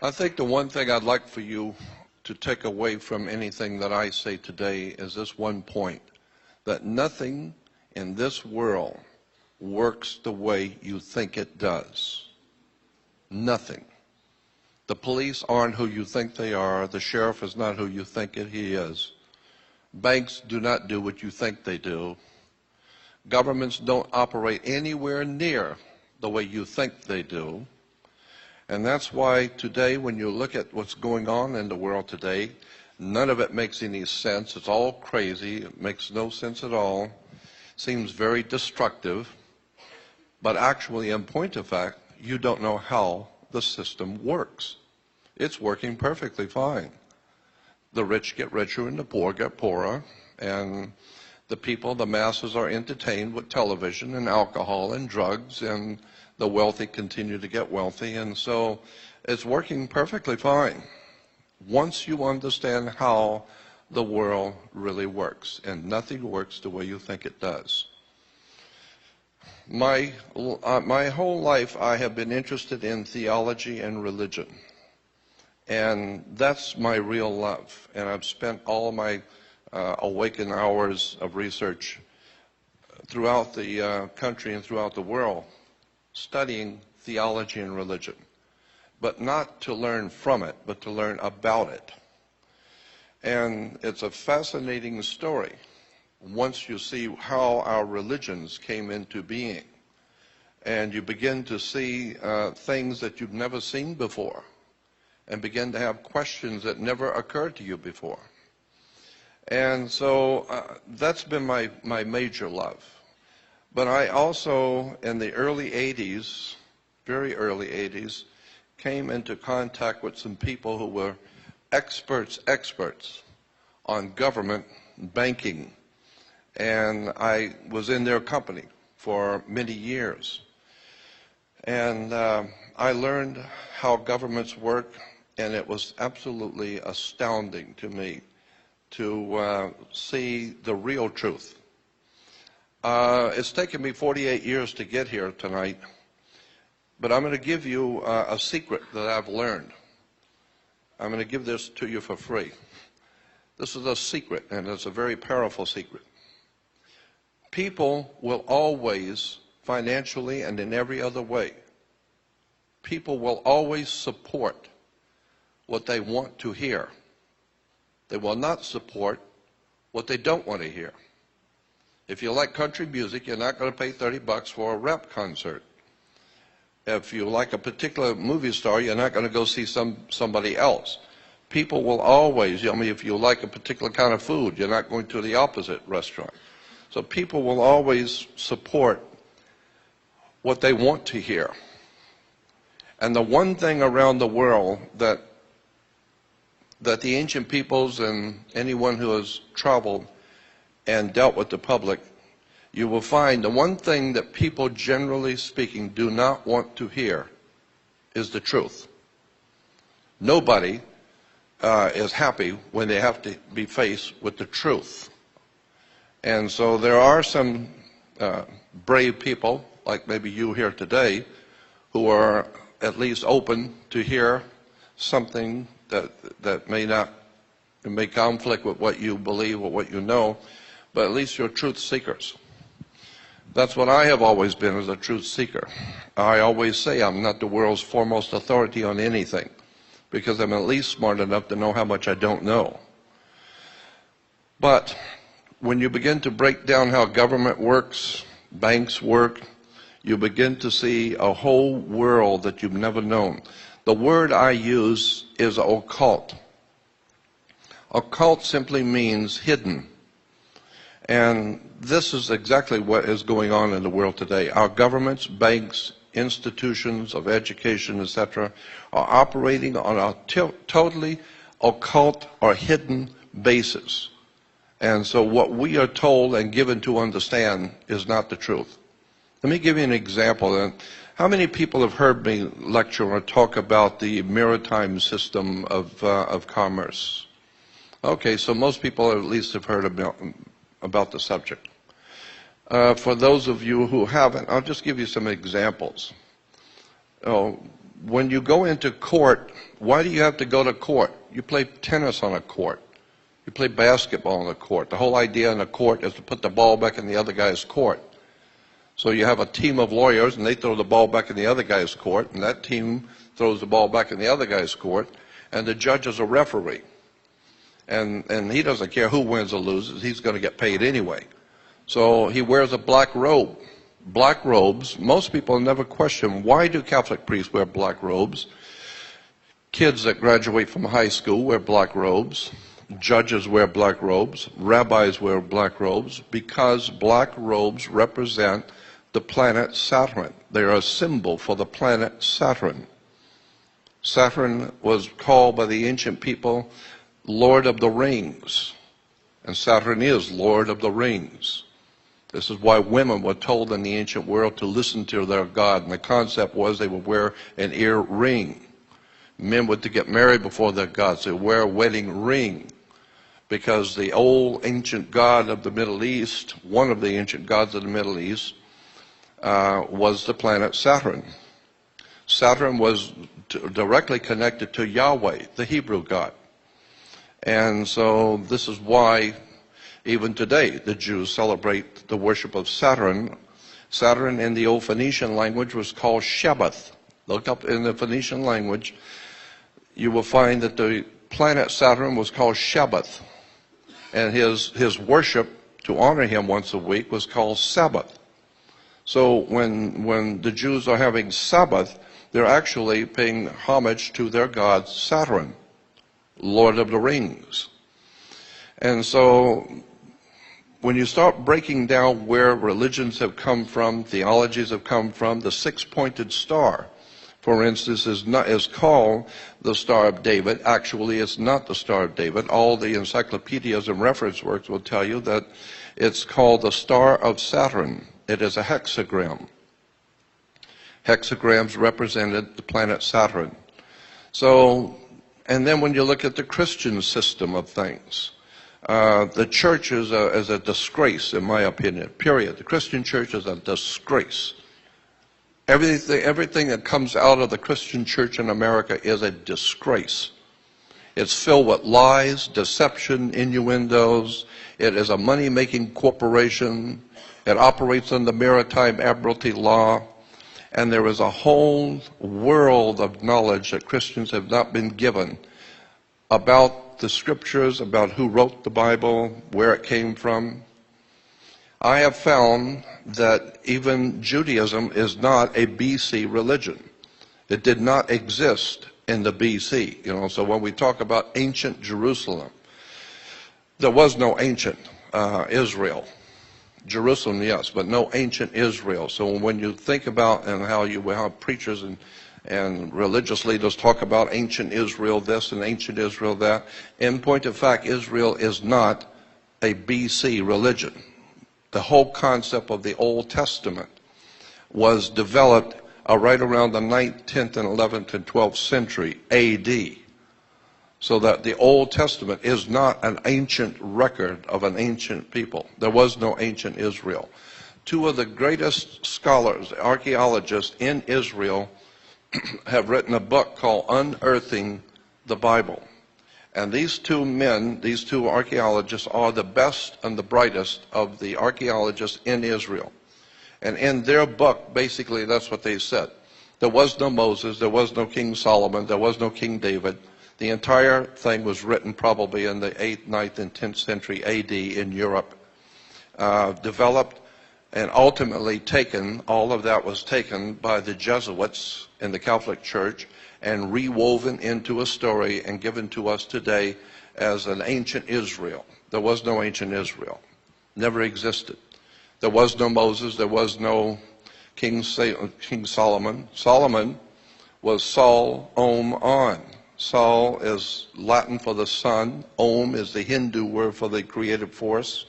I think the one thing I'd like for you to take away from anything that I say today is this one point, that nothing in this world works the way you think it does. Nothing. The police aren't who you think they are. The sheriff is not who you think he is. Banks do not do what you think they do. Governments don't operate anywhere near the way you think they do. And that's why today, when you look at what's going on in the world today, none of it makes any sense. It's all crazy. It makes no sense at all. Seems very destructive. But actually, in point of fact, you don't know how the system works. It's working perfectly fine. The rich get richer and the poor get poorer. And the people, the masses, are entertained with television and alcohol and drugs, and the wealthy continue to get wealthy, and so it's working perfectly fine once you understand how the world really works, and nothing works the way you think it does. My whole life I have been interested in theology and religion, and that's my real love, and I've spent all of my awakened hours of research throughout the country and throughout the world studying theology and religion, but not to learn from it, but to learn about it. And it's a fascinating story once you see how our religions came into being, and you begin to see things that you've never seen before, and begin to have questions that never occurred to you before. And so that's been my major love. But I also, in the early 80s, very early 80s, came into contact with some people who were experts on government banking. And I was in their company for many years. And I learned how governments work, and it was absolutely astounding to me to see the real truth. It's taken me 48 years to get here tonight, but I'm going to give you a secret that I've learned. I'm going to give this to you for free. This is a secret, and it's a very powerful secret. People will always, financially and in every other way, people will always support what they want to hear. They will not support what they don't want to hear. If you like country music, you're not going to pay $30 for a rap concert. If you like a particular movie star, you're not going to go see somebody else. People will always, if you like a particular kind of food, you're not going to the opposite restaurant. So people will always support what they want to hear. And the one thing around the world that the ancient peoples and anyone who has traveled and dealt with the public, you will find the one thing that people, generally speaking, do not want to hear is the truth. Nobody is happy when they have to be faced with the truth. And so there are some brave people, like maybe you here today, who are at least open to hear something that may conflict with what you believe or what you know, but at least you're truth seekers. That's what I have always been, as a truth seeker. I always say I'm not the world's foremost authority on anything, because I'm at least smart enough to know how much I don't know. But when you begin to break down how government works, banks work, you begin to see a whole world that you've never known. The word I use is occult. Occult simply means hidden. And this is exactly what is going on in the world today. Our governments, banks, institutions of education, etc., are operating on a totally occult or hidden basis. And so what we are told and given to understand is not the truth. Let me give you an example. How many people have heard me lecture or talk about the maritime system of commerce? Okay, so most people at least have heard about the subject. For those of you who haven't, I'll just give you some examples. when you go into court, why do you have to go to court? You play tennis on a court. You play basketball on a court. The whole idea in a court is to put the ball back in the other guy's court. So you have a team of lawyers, and they throw the ball back in the other guy's court, and that team throws the ball back in the other guy's court, and the judge is a referee. And he doesn't care who wins or loses. He's going to get paid anyway. So he wears a black robe. Black robes, most people never question, why do Catholic priests wear black robes? Kids that graduate from high school wear black robes. Judges wear black robes. Rabbis wear black robes because black robes represent the planet Saturn. They are a symbol for the planet Saturn. Saturn was called by the ancient people Lord of the Rings, and Saturn is Lord of the Rings. This is why women were told in the ancient world to listen to their God, and the concept was they would wear an ear ring. Men were to get married before their gods. They would wear a wedding ring because the old ancient god of the Middle East, one of the ancient gods of the Middle East, was the planet Saturn. Saturn was directly connected to Yahweh, the Hebrew God. And so this is why even today the Jews celebrate the worship of Saturn. Saturn in the old Phoenician language was called Shabbath. Look up in the Phoenician language, you will find that the planet Saturn was called Shabbath. And his worship to honor him once a week was called Sabbath. So when the Jews are having Sabbath, they're actually paying homage to their god Saturn, Lord of the Rings. And so when you start breaking down where religions have come from, theologies have come from, the six-pointed star, for instance, is called the Star of David. Actually, it's not the Star of David. All the encyclopedias and reference works will tell you that it's called the Star of Saturn. It is a hexagram. Hexagrams represented the planet Saturn. So, and then when you look at the Christian system of things, the church is a disgrace, in my opinion, period. The Christian church is a disgrace. Everything that comes out of the Christian church in America is a disgrace. It's filled with lies, deception, innuendos. It is a money-making corporation. It operates under maritime admiralty law. And there is a whole world of knowledge that Christians have not been given about the scriptures, about who wrote the Bible, where it came from. I have found that even Judaism is not a BC religion. It did not exist in the BC. So when we talk about ancient Jerusalem, there was no ancient Israel. Jerusalem, yes, but no ancient Israel. So when you think about and how preachers and religious leaders talk about ancient Israel this and ancient Israel that, in point of fact, Israel is not a BC religion. The whole concept of the Old Testament was developed right around the 9th, 10th, and 11th and 12th century AD. So that the Old Testament is not an ancient record of an ancient people. There was no ancient Israel. Two of the greatest scholars, archaeologists in Israel, have written a book called Unearthing the Bible. And these two men, these two archaeologists, are the best and the brightest of the archaeologists in Israel. And in their book, basically, that's what they said. There was no Moses, there was no King Solomon, there was no King David. The entire thing was written probably in the 8th, 9th, and 10th century AD in Europe, developed and ultimately taken, all of that was taken by the Jesuits in the Catholic Church and rewoven into a story and given to us today as an ancient Israel. There was no ancient Israel. Never existed. There was no Moses. There was no King Solomon. Solomon was Sol, Om, On. Sol is Latin for the sun. Om is the Hindu word for the creative force.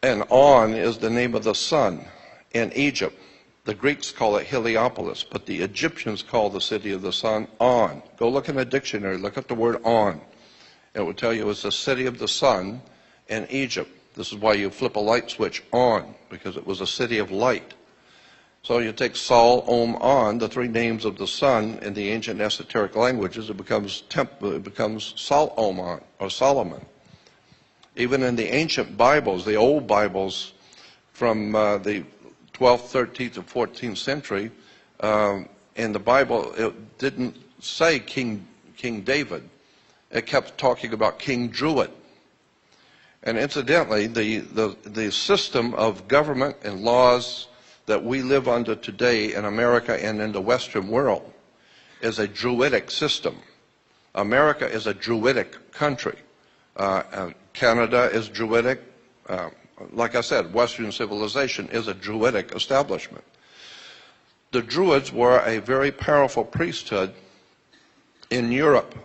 And On is the name of the sun in Egypt. The Greeks call it Heliopolis, but the Egyptians call the city of the sun On. Go look in a dictionary, look up the word On. It will tell you it's the city of the sun in Egypt. This is why you flip a light switch on, because it was a city of light. So you take Sol, Om, On, the three names of the sun in the ancient esoteric languages, it becomes Sol, Om, On, or Solomon. Even in the ancient Bibles, the old Bibles from the 12th, 13th, and 14th century, in the Bible, it didn't say King David. It kept talking about King Druid. And incidentally, the system of government and laws that we live under today in America and in the Western world is a Druidic system. America is a Druidic country. Canada is Druidic. Like I said, Western civilization is a Druidic establishment. The Druids were a very powerful priesthood in Europe,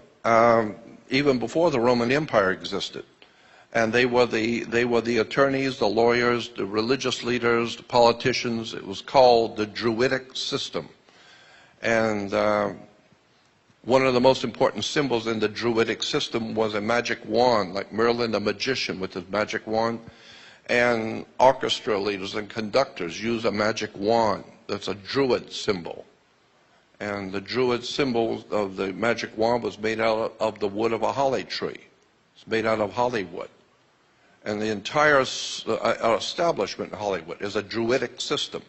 even before the Roman Empire existed. And they were the attorneys, the lawyers, the religious leaders, the politicians. It was called the Druidic system. And one of the most important symbols in the Druidic system was a magic wand, like Merlin the magician with his magic wand. And orchestra leaders and conductors use a magic wand. That's a Druid symbol. And the Druid symbol of the magic wand was made out of the wood of a holly tree. It's made out of Hollywood. And the entire establishment in Hollywood is a Druidic system.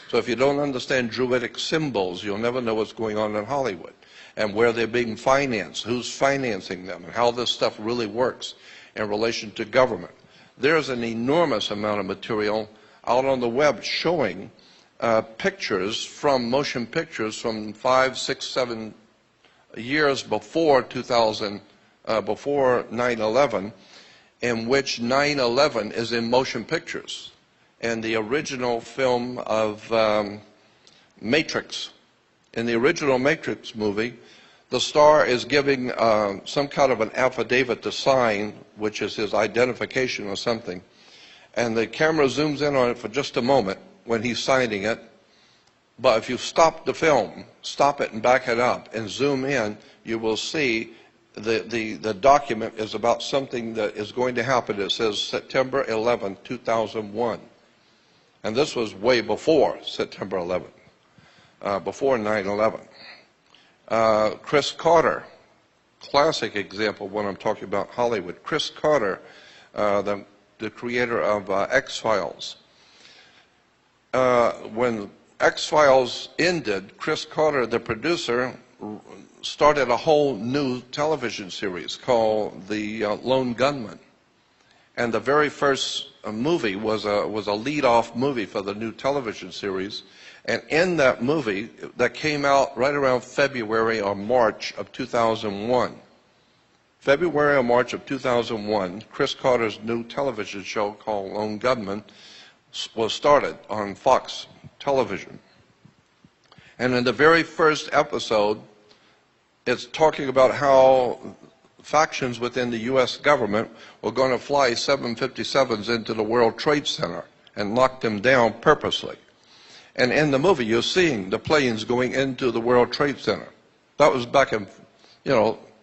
So if you don't understand Druidic symbols, you'll never know what's going on in Hollywood and where they're being financed, who's financing them, and how this stuff really works in relation to government. There's an enormous amount of material out on the web showing pictures from motion pictures from 5, 6, 7 years before 2000, before 9/11, in which 9/11 is in motion pictures. And the original film of Matrix, in the original Matrix movie, the star is giving some kind of an affidavit to sign, which is his identification or something. And the camera zooms in on it for just a moment when he's signing it. But if you stop the film, stop it and back it up and zoom in, you will see the document is about something that is going to happen. It says September 11, 2001. And this was way before September 11, before 9/11. Chris Carter, classic example when I'm talking about Hollywood. Chris Carter, the creator of X-Files. When X-Files ended, Chris Carter, the producer, started a whole new television series called The Lone Gunman. And the very first movie was a lead-off movie for the new television series. And in that movie, that came out right around February or March of 2001. February or March of 2001, Chris Carter's new television show called Lone Gunman was started on Fox Television. And in the very first episode, it's talking about how factions within the U.S. government were going to fly 757s into the World Trade Center and knock them down purposely. And in the movie, you're seeing the planes going into the World Trade Center. That was back in,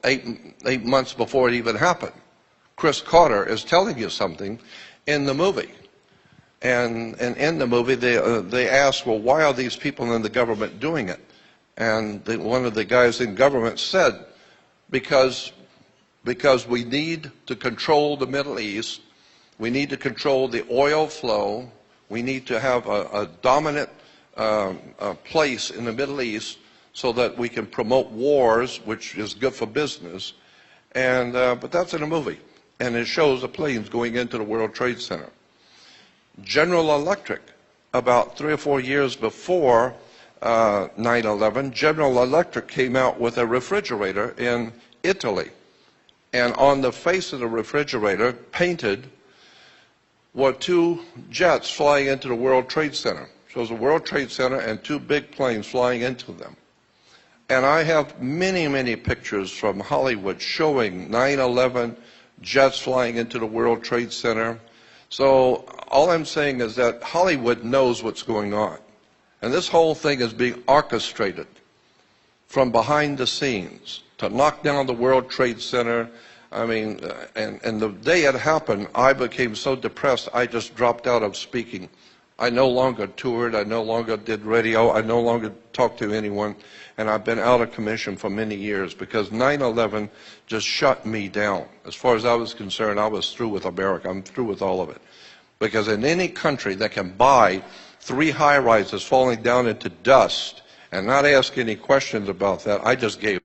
8 months before it even happened. Chris Carter is telling you something in the movie. And in the movie, they asked, well, why are these people in the government doing it? And one of the guys in government said, because we need to control the Middle East, we need to control the oil flow, we need to have a dominant place in the Middle East so that we can promote wars, which is good for business. And but that's in a movie, and it shows the planes going into the World Trade Center. General Electric, about 3 or 4 years before 9/11, General Electric came out with a refrigerator in Italy. And on the face of the refrigerator, painted, were 2 jets flying into the World Trade Center. Shows the World Trade Center and 2 big planes flying into them. And I have many, many pictures from Hollywood showing 9/11 jets flying into the World Trade Center. So all I'm saying is that Hollywood knows what's going on. And this whole thing is being orchestrated from behind the scenes to knock down the World Trade Center. I mean, and the day it happened, I became so depressed, I just dropped out of speaking I no longer toured. I no longer did radio. I no longer talked to anyone. And I've been out of commission for many years because 9/11 just shut me down. As far as I was concerned, I was through with America. I'm through with all of it. Because in any country that can buy 3 high-rises falling down into dust and not ask any questions about that, I just gave